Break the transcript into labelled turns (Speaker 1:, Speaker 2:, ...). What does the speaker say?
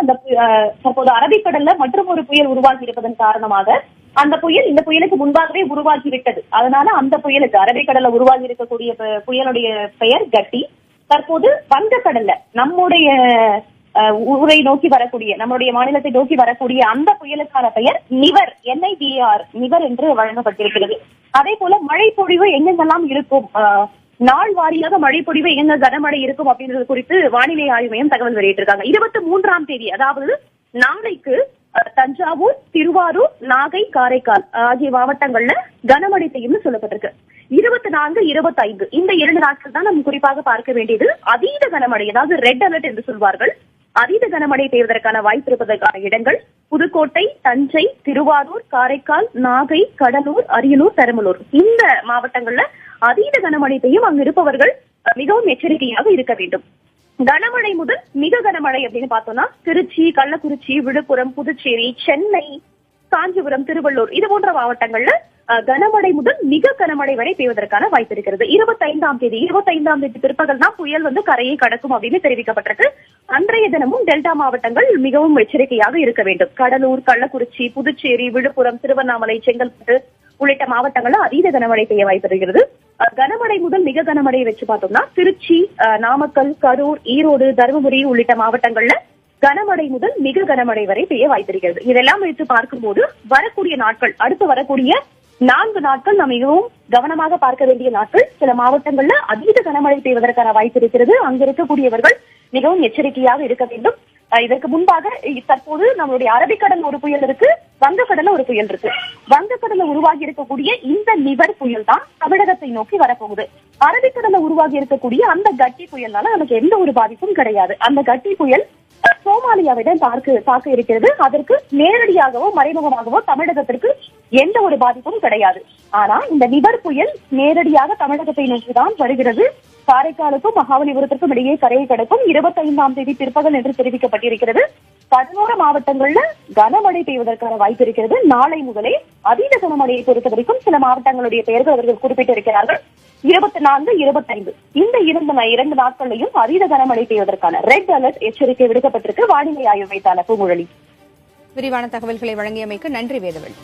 Speaker 1: தற்போது அரபிக்கடல்ல மற்றும் ஒரு புயல் உருவாகி இருப்பதன் காரணமாக அந்த புயல் இந்த புயலுக்கு முன்பாகவே உருவாகிவிட்டது. அதனால அந்த புயலுக்கு அரபிக்கடல்ல உருவாகி இருக்கக்கூடிய புயலுடைய பெயர் கட்டி. தற்போது வங்கக்கடல்ல நம்முடைய ஊரை நோக்கி வரக்கூடிய, நம்முடைய மாநிலத்தை நோக்கி வரக்கூடிய அந்த புயலுக்கான பெயர் நிவர், NIVR, நிவர் என்று வழங்கப்பட்டிருக்கிறது. அதே போல மழை பொழிவு எங்கெங்கெல்லாம் இருக்கும், நாள் வாரியாக மழை பொழிவு எங்க கனமழை இருக்கும் அப்படின்றது குறித்து வானிலை ஆய்வு மையம் தகவல் வெளியிட்டிருக்காங்க. 23ஆம் தேதி, அதாவது நாளைக்கு தஞ்சாவூர், திருவாரூர், நாகை, காரைக்கால் ஆகிய மாவட்டங்கள்ல கனமழை பெய்யும்னு சொல்லப்பட்டிருக்கு. 24, 25 இந்த 2 நாட்கள் தான் நம்ம குறிப்பாக பார்க்க வேண்டியது. அதீத கனமழை, அதாவது ரெட் அலர்ட் என்று சொல்வார்கள், அதீத கனமழை பெய்வதற்கான வாய்ப்பு இருப்பதற்கான இடங்கள் புதுக்கோட்டை, தஞ்சை, திருவாரூர், காரைக்கால், நாகை, கடலூர், அரியலூர், பெரம்பலூர் இந்த மாவட்டங்கள்ல அதீத கனமழை பெய்யும். அங்கு இருப்பவர்கள் மிகவும் எச்சரிக்கையாக இருக்க வேண்டும். கனமழை முதல் மிக கனமழை அப்படின்னு பார்த்தோம்னா திருச்சி, கள்ளக்குறிச்சி, விழுப்புரம், புதுச்சேரி, சென்னை, காஞ்சிபுரம், திருவள்ளூர் இது போன்ற மாவட்டங்கள்ல கனமழை முதல் மிக கனமழை வரை பெய்வதற்கான வாய்ப்பு இருக்கிறது. 25ஆம் தேதி பிற்பகல் தான் புயல் கரையை கடக்கும் அப்படின்னு தெரிவிக்கப்பட்டிருக்கு. அன்றைய தினமும் டெல்டா மாவட்டங்கள் மிகவும் எச்சரிக்கையாக இருக்க வேண்டும். கடலூர், கள்ளக்குறிச்சி, புதுச்சேரி, விழுப்புரம், திருவண்ணாமலை, செங்கல்பட்டு உள்ளிட்ட மாவட்டங்கள்ல அதீத கனமழை பெய்ய வாய்ப்பு இருக்கிறது. கனமழை முதல் மிக கனமழையை வச்சு பார்த்தோம்னா திருச்சி, நாமக்கல், கரூர், ஈரோடு, தருமபுரி உள்ளிட்ட மாவட்டங்கள்ல கனமழை முதல் மிக கனமழை வரை பெய்ய வாய்ப்பிருக்கிறது. இதெல்லாம் வைத்து பார்க்கும்போது வரக்கூடிய நாட்கள், அடுத்து வரக்கூடிய 4 நாட்கள் நாம் மிகவும் கவனமாக பார்க்க வேண்டிய நாட்கள். சில மாவட்டங்கள்ல அதீத கனமழை பெய்வதற்கான வாய்ப்பு இருக்கிறது. அங்க இருக்கக்கூடியவர்கள் மிகவும் எச்சரிக்கையாக இருக்க வேண்டும். இதற்கு முன்பாக தற்போது நம்மளுடைய அரபிக்கடல் ஒரு புயல் இருக்கு, வங்கக்கடல்ல ஒரு புயல் இருக்கு. வங்கக்கடல்ல உருவாகி இருக்கக்கூடிய இந்த நிவர் புயல் தான் தமிழகத்தை நோக்கி வரப்போகுது. அரபிக்கடல்ல உருவாகி இருக்கக்கூடிய அந்த கட்டி புயல்னால நமக்கு எந்த ஒரு பாதிப்பும் கிடையாது. அந்த கட்டி புயல் சோமாலியாவிடம் தாக்க இருக்கிறது. அதற்கு நேரடியாகவோ மறைமுகமாகவோ தமிழகத்திற்கு எந்த ஒரு பாதிப்பும் கிடையாது. ஆனா இந்த நிவர் புயல் நேரடியாக தமிழகத்தை நோக்கிதான் வருகிறது. காரைக்காலுக்கும் மகாபலிபுரத்திற்கும் இடையே கரையை கடக்கும். 25ஆம் தேதி பிற்பகல் என்று தெரிவிக்கப்பட்டிருக்கிறது. 11 மாவட்டங்கள்ல கனமழை பெய்வதற்கான வாய்ப்பு இருக்கிறது. நாளை முதலே அதீத கனமழையை பொறுத்த வரைக்கும் சில மாவட்டங்களுடைய பெயர்கள் அவர்கள் குறிப்பிட்டிருக்கிறார்கள். 24, 25 இந்த 2 நாட்களையும் அதீத கனமழை பெய்வதற்கான ரெட் அலர்ட் எச்சரிக்கை விடுக்கப்பட்டிருக்கு. வானிலை ஆய்வு மையத்தான பூங்குழலி.
Speaker 2: விரிவான தகவல்களை வழங்கியமைக்கு நன்றி வேதவள்.